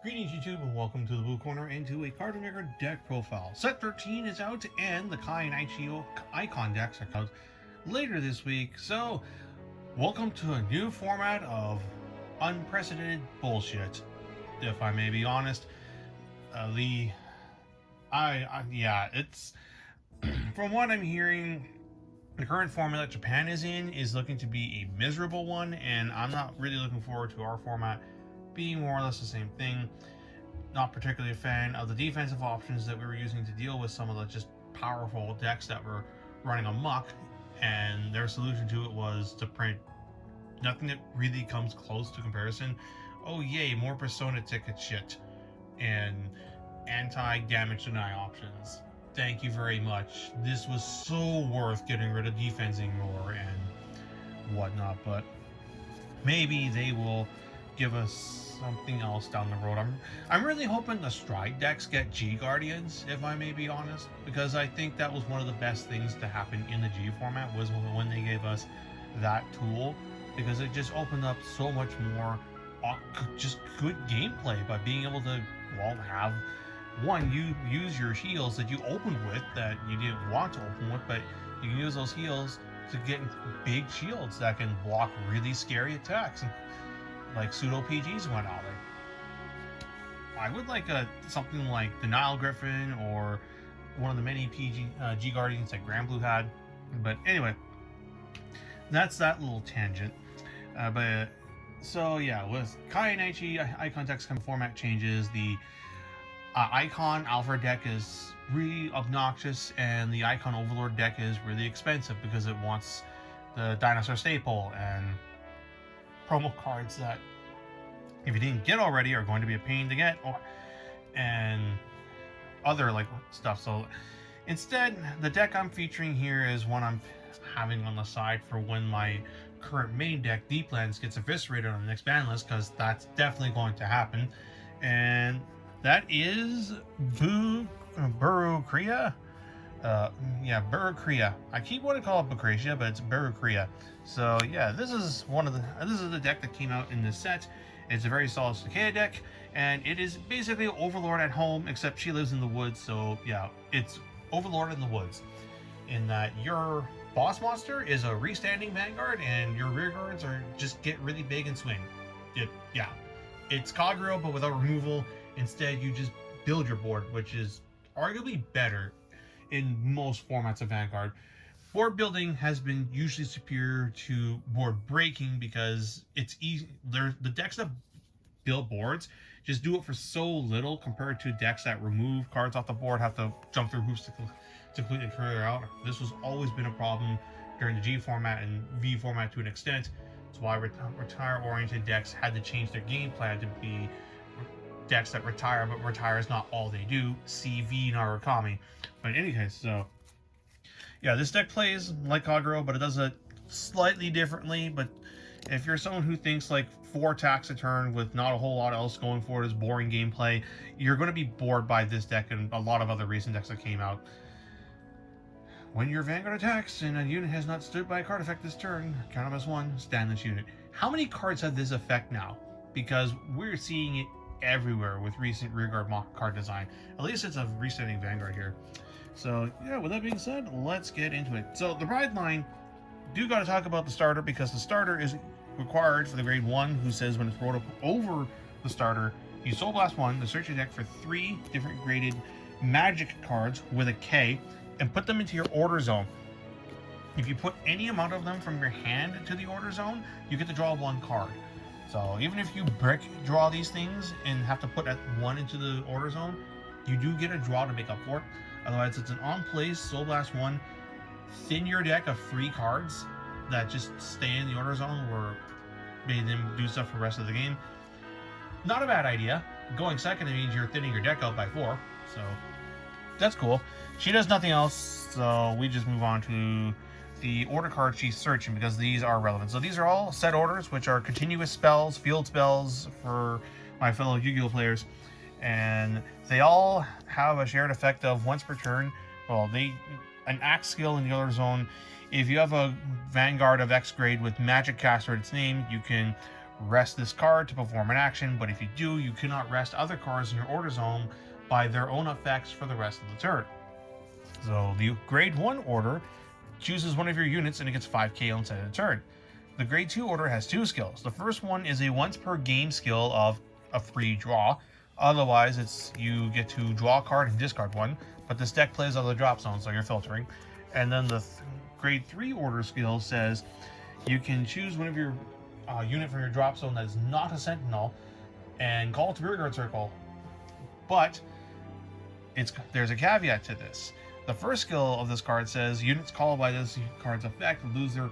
Greetings YouTube and welcome to the Blue Corner and to a Card Maker deck profile. Set 13 is out and the Kai and Ichio icon decks are out later this week. So, welcome to a new format of unprecedented bullshit. If I may be honest, it's from what I'm hearing, the current format that Japan is in is looking to be a miserable one, and I'm not really looking forward to our format being more or less the same thing. Not particularly a fan of the defensive options that we were using to deal with some of the just powerful decks that were running amok, and their solution to it was to print nothing that really comes close to comparison. Oh yay, more persona ticket shit and anti-damage deny options. Thank you very much. This was so worth getting rid of defensing more and whatnot, but maybe they will give us something else down the road. I'm really hoping the Stride decks get G Guardians, if I may be honest, because I think that was one of the best things to happen in the G format was when they gave us that tool, because it just opened up so much more just good gameplay by being able to, well, have one, you use your heals that you opened with that you didn't want to open with, but you can use those heals to get big shields that can block really scary attacks, like pseudo PGs and whatnot. I would like something like the Nile Griffin or one of the many G Guardians that Grand Blue had. But anyway, that's that little tangent. So yeah, with Kai and Ichi icon decks come format changes, the Icon Alpha deck is really obnoxious, and the Icon Overlord deck is really expensive because it wants the Dinosaur Staple and promo cards that, if you didn't get already, are going to be a pain to get, and other like stuff. So instead, the deck I'm featuring here is one I'm having on the side for when my current main deck, Deep Lands, gets eviscerated on the next ban list, because that's definitely going to happen. And that is Berucrea. Berucrea. I keep wanting to call it Berucrea, but it's Berucrea. So yeah, this is the deck that came out in this set. It's a very solid Cicada deck, and it is basically Overlord at home, except she lives in the woods. So yeah, it's Overlord in the woods, in that your boss monster is a restanding Vanguard, and your rear guards are just get really big and swing. It's Kagero, but without removal. Instead, you just build your board, which is arguably better in most formats of Vanguard. Board building has been usually superior to board breaking because it's easy. The decks that build boards just do it for so little compared to decks that remove cards off the board, have to jump through hoops to completely clear out. This has always been a problem during the G format and V format to an extent. That's why retire-oriented decks had to change their game plan to be decks that retire, but retire is not all they do. CV Narukami. But in any case, so yeah, this deck plays like Kagero, but it does it slightly differently. But if you're someone who thinks like 4 attacks a turn with not a whole lot else going for it is boring gameplay, you're going to be bored by this deck and a lot of other recent decks that came out. When your Vanguard attacks and a unit has not stood by a card effect this turn, count them as 1, stand this unit. How many cards have this effect now? Because we're seeing it everywhere with recent rearguard mock card design. At least it's a resetting Vanguard here. So yeah, with that being said, let's get into it. So the Pride line, do got to talk about the starter, because the starter is required for the grade 1, who says when it's rolled up over the starter, you Soul Blast 1 to search your deck for 3 different graded magic cards with a K and put them into your order zone. If you put any amount of them from your hand to the order zone, you get to draw 1 card. So even if you draw these things and have to put 1 into the order zone, you do get a draw to make up for it. Otherwise, it's an on-play Soul Blast 1. Thin your deck of 3 cards that just stay in the order zone, or made them do stuff for the rest of the game. Not a bad idea. Going second, it means you're thinning your deck out by 4. So that's cool. She does nothing else, so we just move on to the order card she's searching, because these are relevant. So these are all set orders, which are continuous spells, field spells for my fellow Yu-Gi-Oh players, and they all have a shared effect of once per turn. Well, an axe skill in the order zone. If you have a Vanguard of X grade with Magic Caster in its name, you can rest this card to perform an action, but if you do, you cannot rest other cards in your order zone by their own effects for the rest of the turn. So the grade 1 order chooses one of your units and it gets 5k on set of the turn. The grade 2 order has 2 skills. The first one is a once per game skill of a free draw. Otherwise, it's you get to draw a card and discard one, but this deck plays out of the drop zone, so you're filtering. And then the grade 3 order skill says you can choose one of your unit from your drop zone that is not a sentinel and call it to Vanguard circle. But there's a caveat to this. The first skill of this card says units called by this card's effect lose their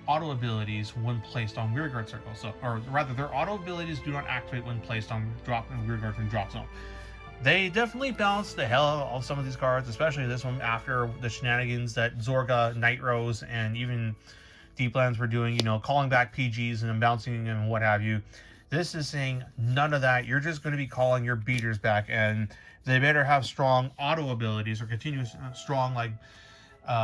auto abilities when placed on Vanguard circle. So, or rather, their auto abilities do not activate when placed on Vanguard from drop zone. They definitely balance the hell of some of these cards, especially this one after the shenanigans that Zorga, Night Rose, and even Deeplands were doing, you know, calling back PGs and bouncing and what have you. This is saying none of that. You're just going to be calling your beaters back, and they better have strong auto abilities or continuous strong like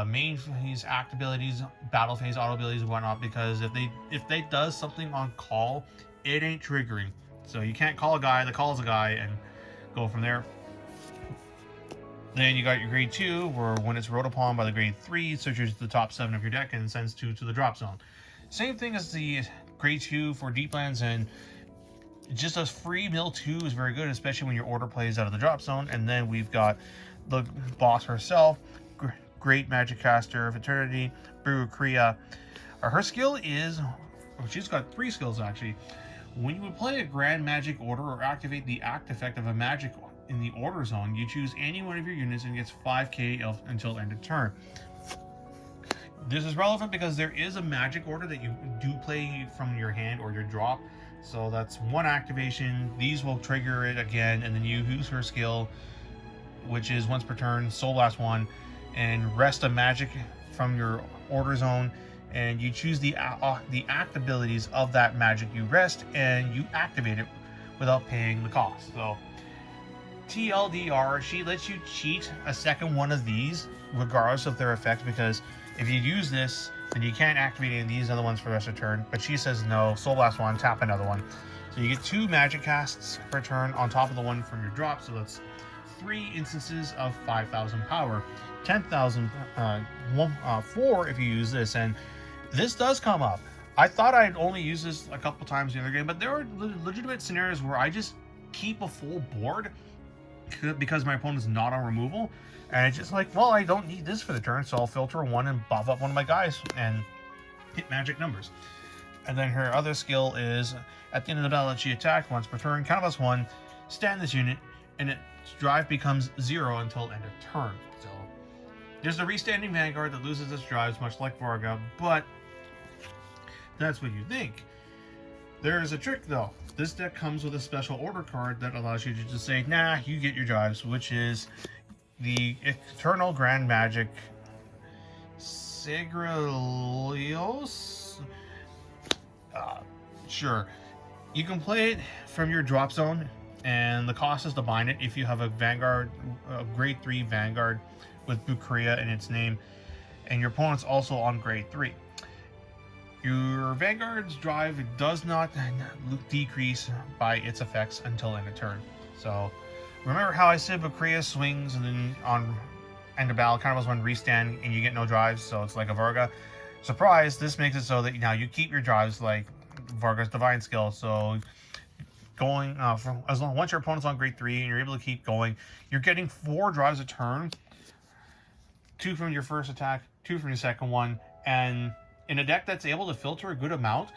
main phase act abilities, battle phase auto abilities and whatnot, because if they does something on call, it ain't triggering. So you can't call a guy that calls a guy and go from there. Then you got your grade 2, where when it's rolled upon by the grade 3, it searches the top 7 of your deck and sends 2 to the drop zone. Same thing as the grade 2 for Deeplands, and just a free mill 2 is very good, especially when your order plays out of the drop zone. And then we've got the boss herself, Great Magic Caster of Eternity, Berucrea. Her skill is, she's got 3 skills actually. When you would play a Grand Magic Order or activate the act effect of a magic in the order zone, you choose any one of your units and gets 5k until end of turn. This is relevant because there is a magic order that you do play from your hand or your drop. So that's one activation. These will trigger it again, and then you use her skill, which is once per turn, Soul Blast 1, and rest a magic from your order zone, and you choose the act abilities of that magic you rest, and you activate it without paying the cost. So TLDR, she lets you cheat a second one of these regardless of their effect, because if you use this, then you can't activate any of these other ones for the rest of the turn. But she says no, Soul Blast 1, tap another one. So you get 2 magic casts per turn on top of the one from your drop, so that's 3 instances of 5,000 power. 10,000 4 if you use this, and this does come up. I thought I'd only use this a couple times in the other game, but there are legitimate scenarios where I just keep a full board because my opponent's not on removal, and it's just like, well, I don't need this for the turn, so I'll filter 1 and buff up one of my guys and hit magic numbers. And then her other skill is, at the end of the battle that she attacked once per turn, count plus 1, stand this unit, and its drive becomes 0 until end of turn. So there's the restanding Vanguard that loses its drives, much like Varga, but that's what you think. There is a trick though. This deck comes with a special order card that allows you to just say, nah, you get your drives, which is the Eternal Grand Magic Sigrilios. Sure. You can play it from your drop zone, and the cost is to bind it if you have a Vanguard, grade 3 Vanguard with Berucrea in its name, and your opponent's also on grade 3. Your Vanguard's drive does not decrease by its effects until end of turn. So remember how I said Berucrea swings and then on end of battle kind of was one restand and you get no drives, so it's like a Varga. Surprise, this makes it so that now you keep your drives like Varga's Divine Skill. So going once your opponent's on grade 3 and you're able to keep going, you're getting 4 drives a turn, 2 from your first attack, 2 from your second one, and in a deck that's able to filter a good amount,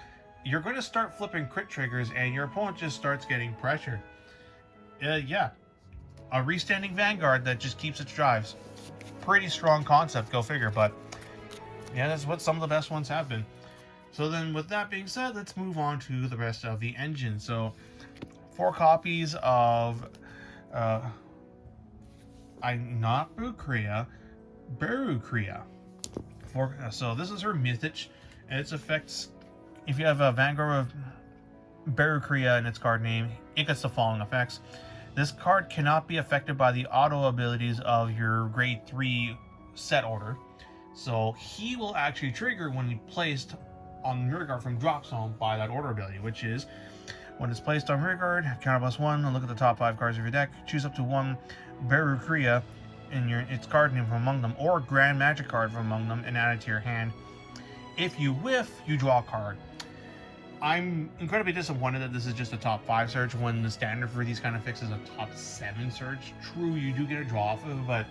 you're going to start flipping crit triggers and your opponent just starts getting pressured. Yeah, a restanding Vanguard that just keeps its drives. Pretty strong concept, go figure, but yeah, that's what some of the best ones have been. So then with that being said, let's move on to the rest of the engine. So 4 copies of not Berucrea, Berucrea. So this is her Mythich, and its effects, if you have a Vanguard of Berucrea in its card name, it gets the following effects. This card cannot be affected by the auto abilities of your grade 3 set order. So he will actually trigger when he placed on rearguard from drop zone by that order ability, which is when it's placed on rearguard, counter +1, and look at the top 5 cards of your deck. Choose up to one Berucrea in its card name from among them, or Grand Magic card from among them, and add it to your hand. If you whiff, you draw a card. I'm incredibly disappointed that this is just a top 5 search when the standard for these kind of fixes is a top 7 search. True, you do get a draw off of it, but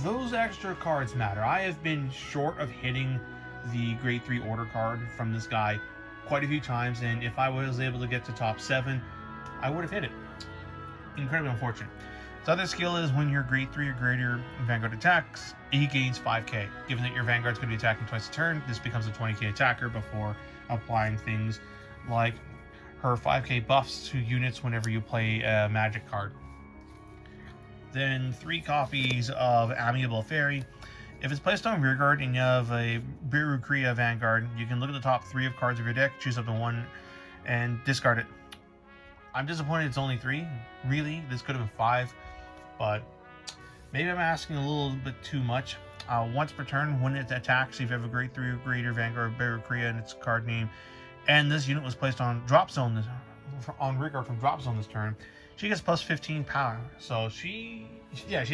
those extra cards matter. I have been short of hitting the grade 3 order card from this guy quite a few times, and if I was able to get to top 7, I would have hit it. Incredibly unfortunate. The other skill is when your grade 3 or greater Vanguard attacks, he gains 5k. Given that your Vanguard's going to be attacking twice a turn, this becomes a 20k attacker before applying things like her 5k buffs to units whenever you play a magic card. Then 3 copies of Amiable Fairy. If it's placed on rearguard and you have a Berucrea Vanguard, you can look at the top 3 of cards of your deck, choose up to 1, and discard it. I'm disappointed it's only 3. Really, this could have been 5, but maybe I'm asking a little bit too much. Once per turn, when it attacks, if you have a grade 3 or greater Vanguard Berucrea in its card name, and this unit was placed on drop zone on rearguard from drop zone this turn, she gets plus 15 power. So she's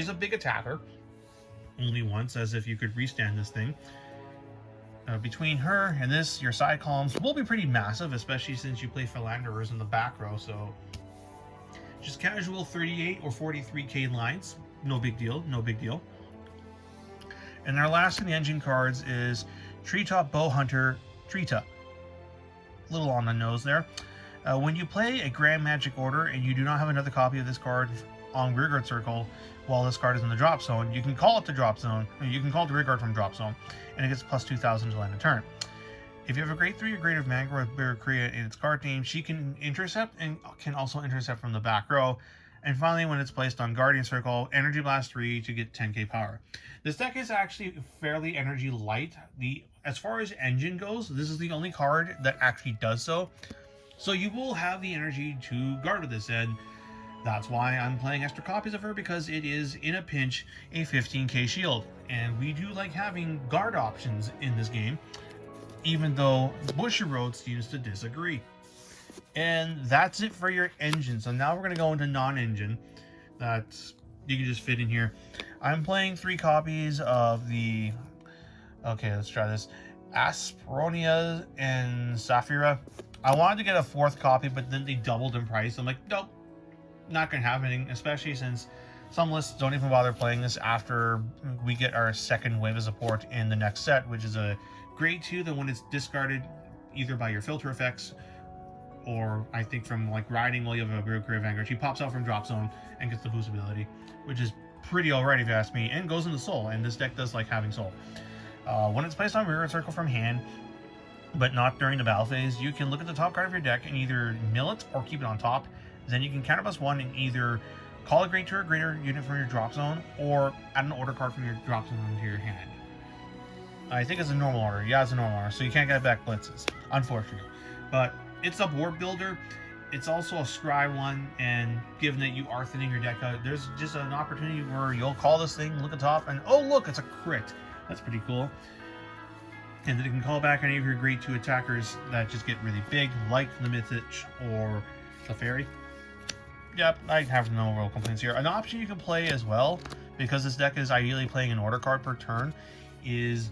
a big attacker. Only once, as if you could restand this thing. Between her and this, your side columns will be pretty massive, especially since you play Philanderers in the back row. So just casual 38 or 43k lines. No big deal, no big deal. And our last in the engine cards is Treetop Bow Hunter Treetop. Little on the nose there. When you play a Grand Magic order and you do not have another copy of this card on rearguard circle while this card is in the drop zone, you can call it the drop zone. You can call it the rearguard from drop zone, and it gets plus 2,000 to land a turn. If you have a grade 3 or greater Vanguard Berucrea in its card name, she can intercept and can also intercept from the back row. And finally, when it's placed on Guardian Circle, Energy Blast 3 to get 10k power. This deck is actually fairly energy light. As far as engine goes, this is the only card that actually does so. So you will have the energy to guard with this, and that's why I'm playing extra copies of her, because it is, in a pinch, a 15k shield. And we do like having guard options in this game, even though Bushiroad seems to disagree. And that's it for your engine. So now we're going to go into non-engine that you can just fit in here. I'm playing 3 copies of the... Okay, let's try this. Aspronia and Saphira. I wanted to get a 4th copy, but then they doubled in price. I'm like, nope, not going to happen, especially since some lists don't even bother playing this after we get our 2nd wave of support in the next set, which is a grade 2, that when it's discarded either by your filter effects or I think from like riding while you have a Berucrea Vanguard, she pops out from drop zone and gets the boost ability, which is pretty alright if you ask me, and goes into soul, and this deck does like having soul. When it's placed on rearguard circle from hand, but not during the battle phase, you can look at the top card of your deck and either mill it or keep it on top. Then you can counter +1 and either call a grade 2 or greater unit from your drop zone, or add an order card from your drop zone into your hand. I think it's a normal order. Yeah, it's a normal order, so you can't get back blitzes, unfortunately. But it's a board builder. It's also a scry one, and given that you are thinning your deck out, there's just an opportunity where you'll call this thing, look at the top, and oh look, it's a crit. That's pretty cool. And then you can call back any of your grade 2 attackers that just get really big, like the Mythich or the Fairy. Yep, I have no real complaints here. An option you can play as well, because this deck is ideally playing an order card per turn, is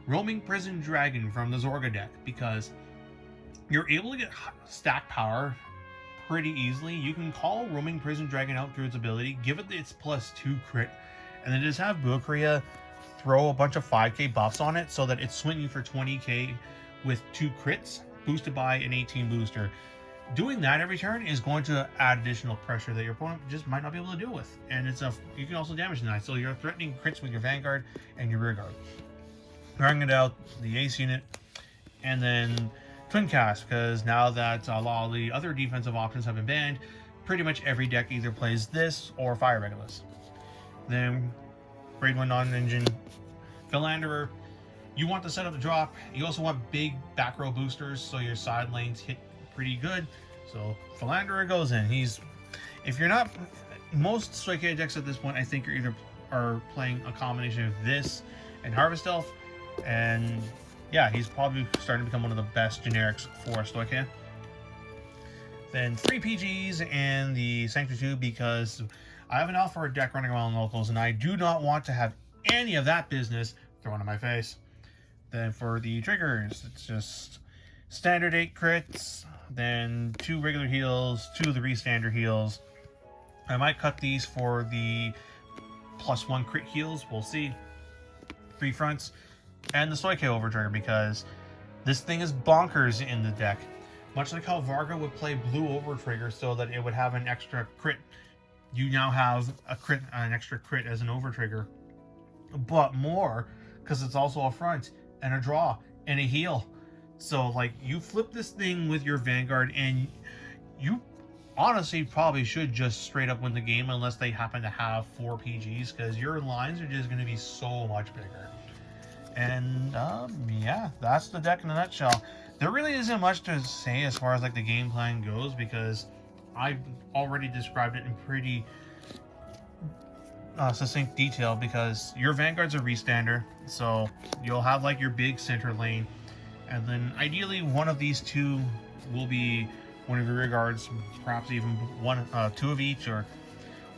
Roaming Prison Dragon from the Zorga deck, because you're able to get stack power pretty easily. You can call Roaming Prison Dragon out through its ability, give it its +2 crit, and then just have Berucrea throw a bunch of 5k buffs on it so that it's swinging for 20k with 2 crits, boosted by an 18 booster. Doing that every turn is going to add additional pressure that your opponent just might not be able to deal with. And you can also damage that, so you're threatening crits with your Vanguard and your Rearguard. Rounding it out, the Ace unit, and then Twin Cast, because now that a lot of the other defensive options have been banned, pretty much every deck either plays this or Fire Regulus. Then grade 1 non-engine Philanderer. You want to set up the drop. You also want big back row boosters, so your side lanes hit pretty good. So Philanderer goes in. If you're not, most Stoichia decks at this point, I think are playing a combination of this and Harvest Elf, and yeah, he's probably starting to become one of the best generics for Stoichia. Then 3 PGs and the Sanctuary 2 because I have an Alpha deck running around locals and I do not want to have any of that business thrown in my face. Then for the triggers, it's just standard 8 crits, then 2 regular heals, 2 of the re-standard heals. I might cut these for the +1 crit heals, we'll see. 3 fronts, and the Stoichia Overtrigger because this thing is bonkers in the deck. Much like how Varga would play blue Overtrigger so that it would have an extra crit, you now have an extra crit as an Overtrigger. But more, because it's also a front, and a draw, and a heal. So, like, you flip this thing with your Vanguard, and you honestly probably should just straight up win the game unless they happen to have 4 PGs, because your lines are just going to be so much bigger. And, yeah, that's the deck in a nutshell. There really isn't much to say as far as, like, the game plan goes, because I've already described it in pretty succinct detail, because your Vanguard's a restander, so you'll have, like, your big center lane, and then ideally one of these two will be one of your rear guards, perhaps even 2 of each, or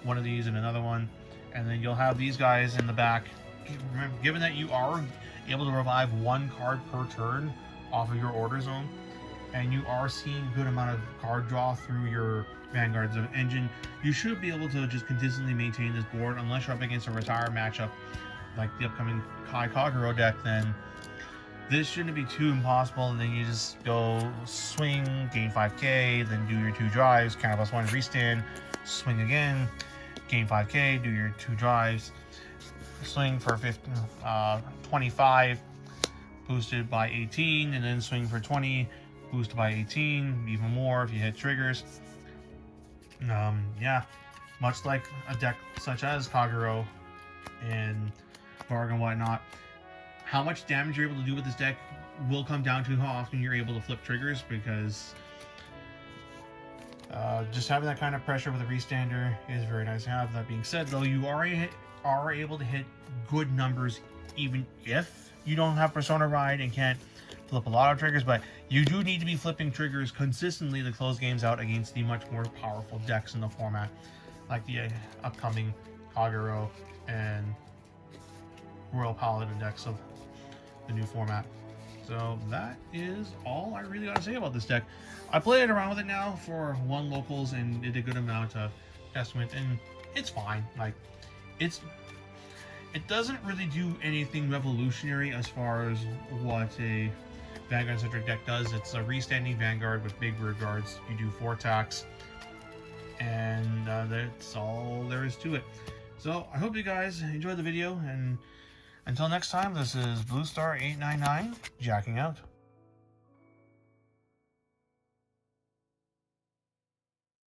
one of these and another one, and then you'll have these guys in the back. Remember, given that you are able to revive 1 card per turn off of your order zone, and you are seeing a good amount of card draw through your Vanguard's engine, you should be able to just consistently maintain this board unless you're up against a retire matchup like the upcoming Kai Kagero deck. Then this shouldn't be too impossible, and then you just go swing, gain 5k, then do your 2 drives, counter +1 restand, swing again, gain 5k, do your 2 drives, swing for 25, boosted by 18, and then swing for 20, boosted by 18, even more if you hit triggers. Yeah, much like a deck such as Kagero and Varg and whatnot, how much damage you're able to do with this deck will come down to how often you're able to flip triggers, because just having that kind of pressure with a restander is very nice to have. That being said, though, you are able to hit good numbers even if you don't have Persona Ride and can't flip a lot of triggers, but you do need to be flipping triggers consistently to close games out against the much more powerful decks in the format, like the upcoming Kagero and Royal Paladin decks of the new format. So that is all I really got to say about this deck. I played around with it now for 1 locals and did a good amount of testament, and it's fine. Like, it doesn't really do anything revolutionary as far as what a Vanguard-centric deck does. It's a restanding Vanguard with big rear guards. You do 4 attacks, and that's all there is to it. So I hope you guys enjoyed the video, and until next time, this is Bluestar899 jacking out.